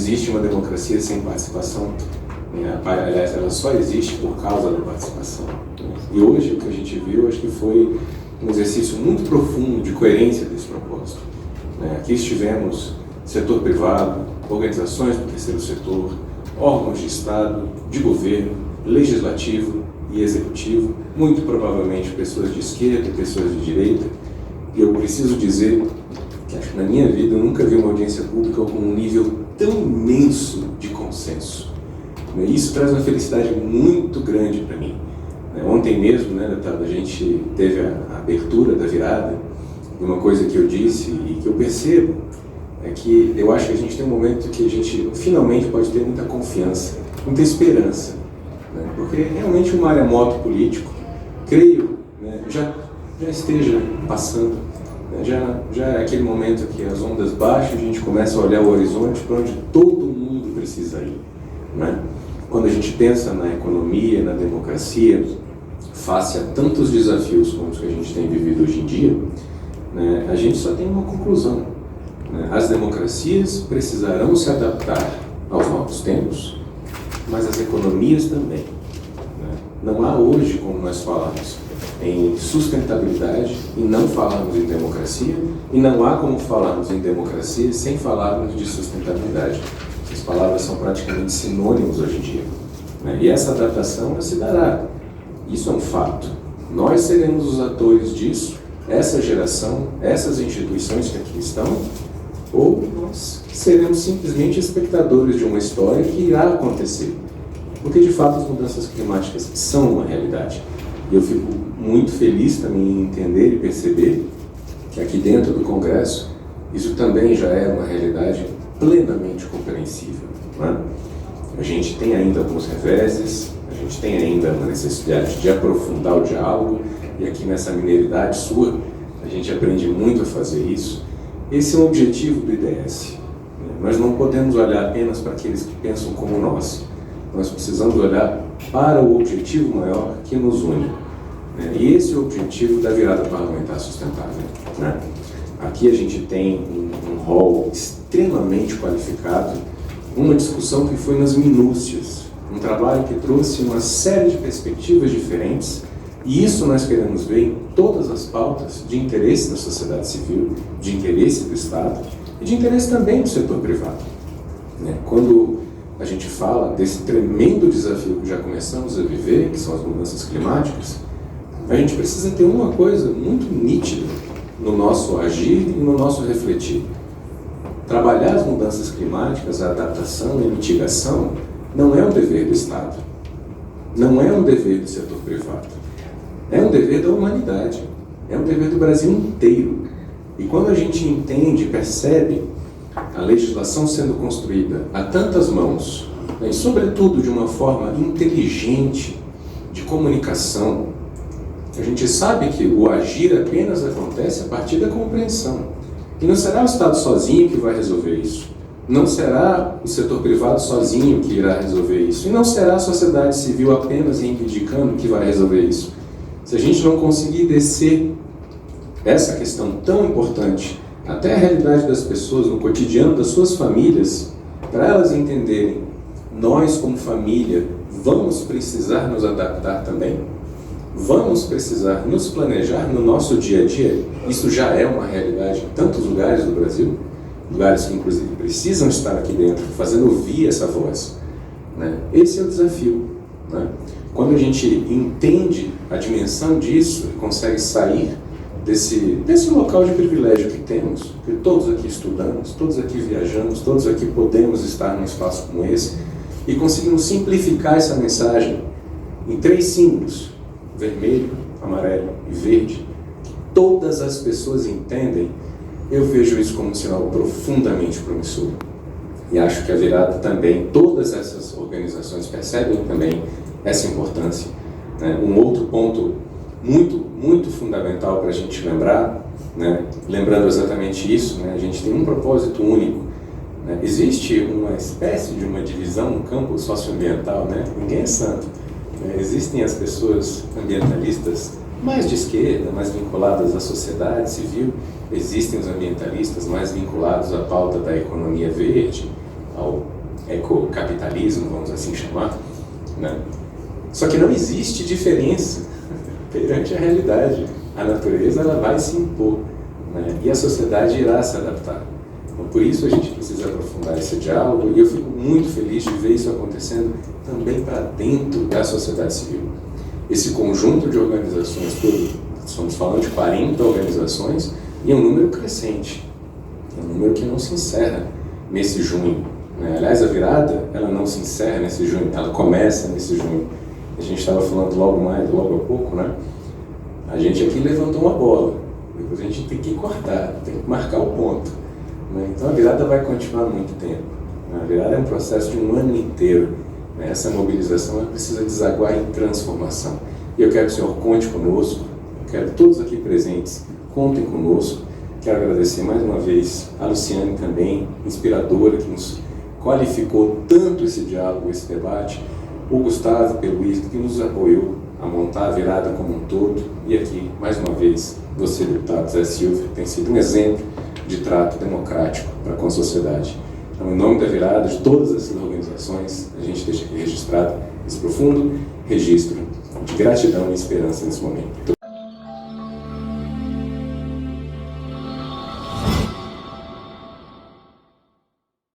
existe uma democracia sem participação, aliás, ela só existe por causa da participação. E hoje o que a gente viu, acho que foi um exercício muito profundo de coerência desse propósito. Aqui estivemos setor privado, organizações do terceiro setor, órgãos de Estado, de governo, legislativo e executivo, muito provavelmente pessoas de esquerda e pessoas de direita. E eu preciso dizer que acho que na minha vida eu nunca vi uma audiência pública com um nível tão imenso de consenso. Isso traz uma felicidade muito grande para mim. Ontem mesmo, deputado, a gente teve a abertura da virada, e uma coisa que eu disse e que eu percebo é que eu acho que a gente tem um momento que a gente finalmente pode ter muita confiança, muita esperança, porque realmente o maremoto político, creio, já esteja passando, já é aquele momento que as ondas baixam, a gente começa a olhar o horizonte para onde todo mundo precisa ir. Quando a gente pensa na economia, na democracia, face a tantos desafios como os que a gente tem vivido hoje em dia, a gente só tem uma conclusão. As democracias precisarão se adaptar aos novos tempos, mas as economias também. Não há hoje como nós falarmos em sustentabilidade e não falarmos em democracia, e não há como falarmos em democracia sem falarmos de sustentabilidade. As palavras são praticamente sinônimos hoje em dia. E essa adaptação se dará. Isso é um fato. Nós seremos os atores disso, essa geração, essas instituições que aqui estão, ou nós seremos simplesmente espectadores de uma história que irá acontecer. Porque, de fato, as mudanças climáticas são uma realidade. E eu fico muito feliz também em entender e perceber que aqui dentro do Congresso isso também já é uma realidade plenamente compreensível. A gente tem ainda alguns reveses, a gente tem ainda uma necessidade de aprofundar o diálogo, e aqui nessa mineridade sua, a gente aprende muito a fazer isso. Esse é o objetivo do IDS. Nós não podemos olhar apenas para aqueles que pensam como nós. Nós precisamos olhar para o objetivo maior que nos une. E esse é o objetivo da virada parlamentar sustentável. Aqui a gente tem um rol extremamente qualificado, uma discussão que foi nas minúcias, um trabalho que trouxe uma série de perspectivas diferentes, e isso nós queremos ver em todas as pautas de interesse da sociedade civil, de interesse do Estado e de interesse também do setor privado. Quando a gente fala desse tremendo desafio que já começamos a viver, que são as mudanças climáticas, a gente precisa ter uma coisa muito nítida no nosso agir e no nosso refletir. Trabalhar as mudanças climáticas, a adaptação e a mitigação não é um dever do Estado, não é um dever do setor privado, é um dever da humanidade, é um dever do Brasil inteiro. E quando a gente entende e percebe a legislação sendo construída a tantas mãos, e sobretudo de uma forma inteligente de comunicação, a gente sabe que o agir apenas acontece a partir da compreensão. E não será o Estado sozinho que vai resolver isso. Não será o setor privado sozinho que irá resolver isso. E não será a sociedade civil apenas reivindicando que vai resolver isso. Se a gente não conseguir descer essa questão tão importante até a realidade das pessoas, no cotidiano das suas famílias, para elas entenderem, nós como família vamos precisar nos adaptar também. Vamos precisar nos planejar no nosso dia a dia. Isso já é uma realidade em tantos lugares do Brasil, lugares que inclusive precisam estar aqui dentro, fazendo ouvir essa voz. Esse é o desafio. Quando a gente entende a dimensão disso e consegue sair desse local de privilégio que temos, que todos aqui estudamos, todos aqui viajamos, todos aqui podemos estar num espaço como esse, e conseguimos simplificar essa mensagem em 3 símbolos: vermelho, amarelo e verde, que todas as pessoas entendem, eu vejo isso como um sinal profundamente promissor. E acho que a virada também, todas essas organizações percebem também essa importância. Um outro ponto muito fundamental para a gente lembrar, lembrando exatamente isso, a gente tem um propósito único. Existe uma espécie de uma divisão no campo socioambiental, ninguém é santo. Existem as pessoas ambientalistas mais de esquerda, mais vinculadas à sociedade civil, existem os ambientalistas mais vinculados à pauta da economia verde, ao ecocapitalismo, vamos assim chamar, né? Só que não existe diferença perante a realidade. A natureza ela vai se impor, né? E a sociedade irá se adaptar. Então, por isso a gente precisa aprofundar esse diálogo, e eu fico muito feliz de ver isso acontecendo também para dentro da sociedade civil. Esse conjunto de organizações, estamos falando de 40 organizações, e é um número crescente, é um número que não se encerra nesse junho, né? Aliás, a virada, ela não se encerra nesse junho, ela começa nesse junho. A gente estava falando logo a pouco, né? A gente aqui levantou uma bola, depois a gente tem que cortar, tem que marcar o ponto, né? Então a virada vai continuar muito tempo, né? A virada é um processo de um ano inteiro, né? Essa mobilização ela precisa desaguar em transformação. E eu quero que o senhor conte conosco, eu quero que todos aqui presentes contem conosco. Quero agradecer mais uma vez a Luciane também, inspiradora, que nos qualificou tanto esse diálogo, esse debate, o Gustavo Peluísio, que nos apoiou a montar a virada como um todo, e aqui, mais uma vez, você, deputado Zé Silva, tem sido um exemplo de trato democrático para com a sociedade. Então, em nome da virada, de todas essas organizações, a gente deixa aqui registrado esse profundo registro de gratidão e esperança nesse momento.